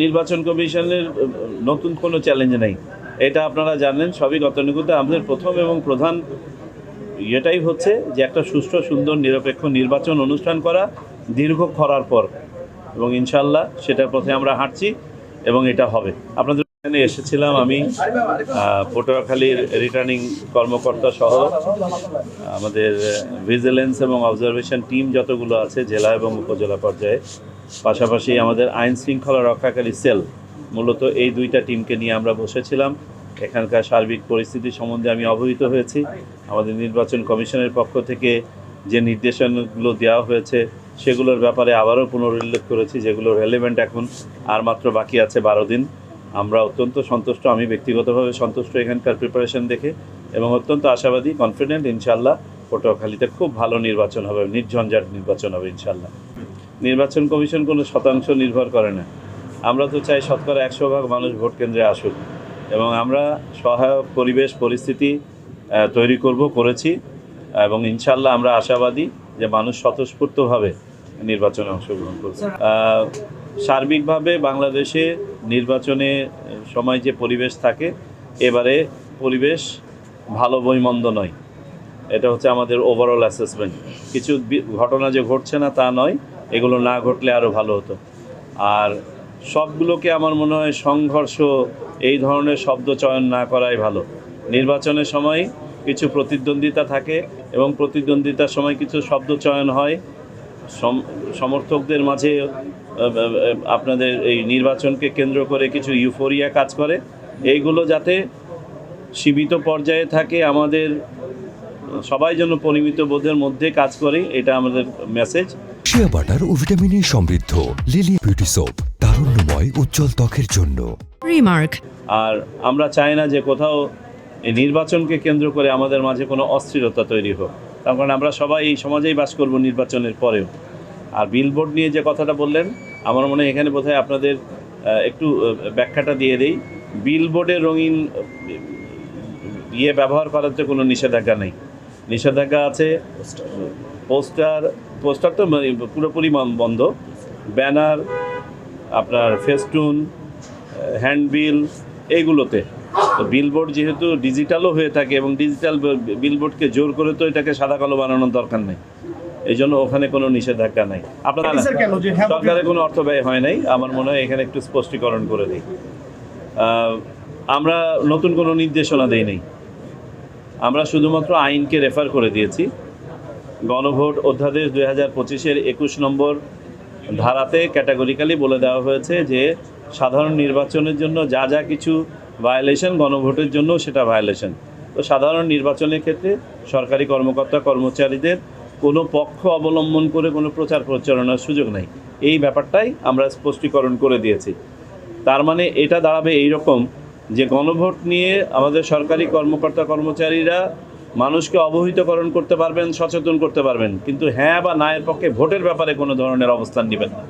নির্বাচন কমিশনের নতুন কোনো চ্যালেঞ্জ নেই, এটা আপনারা জানেন সবই গতানুগতিক। আমাদের প্রথম এবং প্রধান এটাই হচ্ছে যে একটা সুষ্ঠু সুন্দর নিরপেক্ষ নির্বাচন অনুষ্ঠান করা দীর্ঘ খরার পর, এবং ইনশাল্লাহ সেটার পথে আমরা হাঁটছি এবং এটা হবে। আপনাদের এখানে এসেছিলাম আমি, পটুয়াখালীর রিটার্নিং কর্মকর্তা সহ আমাদের ভিজিলেন্স এবং অবজারভেশন টিম যতগুলো আছে জেলা এবং উপজেলা পর্যায়ে, পাশাপাশি আমাদের আইন শৃঙ্খলা রক্ষাকারী সেল, মূলত এই দুইটা টিমকে নিয়ে আমরা বসেছিলাম। এখানকার সার্বিক পরিস্থিতি সম্বন্ধে আমি অবহিত হয়েছি। আমাদের নির্বাচন কমিশনের পক্ষ থেকে যে নির্দেশনাগুলো দেওয়া হয়েছে সেগুলোর ব্যাপারে আবারও পুনরুল্লেখ করেছি, যেগুলো রেলেভেন্ট এখন আর মাত্র বাকি আছে 12 দিন। আমরা অত্যন্ত সন্তুষ্ট, আমি ব্যক্তিগতভাবে সন্তুষ্ট এখানকার প্রিপারেশন দেখে, এবং অত্যন্ত আশাবাদী, কনফিডেন্ট ইনশাল্লাহ পটুয়াখালীতে খুব ভালো নির্বাচন হবে, নির্ঝঞ্ঝাট নির্বাচন হবে ইনশাল্লাহ। নির্বাচন কমিশন কোনো শতাংশ নির্ভর করে না, আমরা তো চাই শতকরা 100% মানুষ ভোট কেন্দ্রে আসুক, এবং আমরা সহায়ক পরিবেশ পরিস্থিতি তৈরি করেছি, এবং ইনশাল্লাহ আমরা আশাবাদী যে মানুষ স্বতঃস্ফূর্তভাবে নির্বাচনে অংশগ্রহণ করছে। সার্বিকভাবে বাংলাদেশে নির্বাচনে সময় যে পরিবেশ থাকে, এবারে পরিবেশ ভালো বইমন্দ নয়, এটা হচ্ছে আমাদের ওভারঅল অ্যাসেসমেন্ট। কিছু ঘটনা যে ঘটছে না তা নয়, এগুলো না ঘটলে আরও ভালো হতো। আর সবগুলোকে আমার মনে হয় সংঘর্ষ এই ধরনের শব্দ চয়ন না করাই ভালো। নির্বাচনের সময় কিছু প্রতিদ্বন্দ্বিতা থাকে এবং প্রতিদ্বন্দ্বিতার সময় কিছু শব্দ চয়ন হয়, সমর্থকদের মাঝে আপনাদের এই নির্বাচনকে কেন্দ্র করে কিছু ইউফোরিয়া কাজ করে, এইগুলো যাতে সীমিত পর্যায়ে থাকে, আমাদের সবাই যেন পরিমিত বোধের মধ্যে কাজ করে, এটা আমাদের মেসেজ। শিয়া বাটার ও ভিটামিনে সমৃদ্ধ লিলি বিউটি সোপ, তারুণ্যময় উজ্জ্বল ত্বকের জন্য। রিমার্ক। আর আমরা চাই না যে কোথাও এই নির্বাচনকে কেন্দ্র করে আমাদের মাঝে কোনো অস্থিরতা তৈরি হোক, তার কারণ আমরা সবাই এই সমাজেই বাস করব নির্বাচনের পরেও। আর বিলবোর্ড নিয়ে যে কথাটা বললেন, আমার মনে হয় এখানে বোধহয় আপনাদের একটু ব্যাখ্যাটা দিয়ে দেই। বিলবোর্ডে রঙিন ব্যবহার করার তো কোনো নিষেধাজ্ঞা নেই, নিষেধাজ্ঞা আছে পোস্টার তো পুরোপুরি বন্ধ, ব্যানার, আপনার ফেস্টুন, হ্যান্ডবিল, এইগুলোতে। তো বিলবোর্ড যেহেতু ডিজিটালও হয়ে থাকে, এবং ডিজিটাল বিলবোর্ডকে জোর করে তো এটাকে সাদা কালো বানানোর দরকার নেই, এই জন্য ওখানে কোনো নিষেধাজ্ঞা নাই। আপনার সরকারের কোনো অর্থ ব্যয় হয় নাই, আমার মনে হয় এখানে একটু স্পষ্টীকরণ করে দিই। আমরা নতুন কোনো নির্দেশনা দেই নাই, আমরা শুধুমাত্র আইনকে রেফার করে দিয়েছি। গণভোট অধ্যাদেশ 2025-এর 21 নম্বর ধারাতে ক্যাটাগরিক্যালি বলে দেওয়া হয়েছে যে সাধারণ নির্বাচনের জন্য যা যা কিছু ভায়োলেশন, গণভোটের জন্য সেটা ভায়োলেশন। তো সাধারণ নির্বাচনের ক্ষেত্রে সরকারি কর্মকর্তা কর্মচারীদের কোনো পক্ষ অবলম্বন করে কোনো প্রচার প্রচারণার সুযোগ নাই, এই ব্যাপারটাই আমরা স্পষ্টীকরণ করে দিয়েছি। তার মানে এটা দাঁড়াবে এই রকম যে গণভোট নিয়ে আমাদের সরকারি কর্মকর্তা কর্মচারীরা মানুষকে অবহিতকরণ করতে পারবেন, সচেতন করতে পারবেন, কিন্তু হ্যাঁ বা না এর পক্ষে ভোটের ব্যাপারে কোনো ধরনের অবস্থান নেবেন না।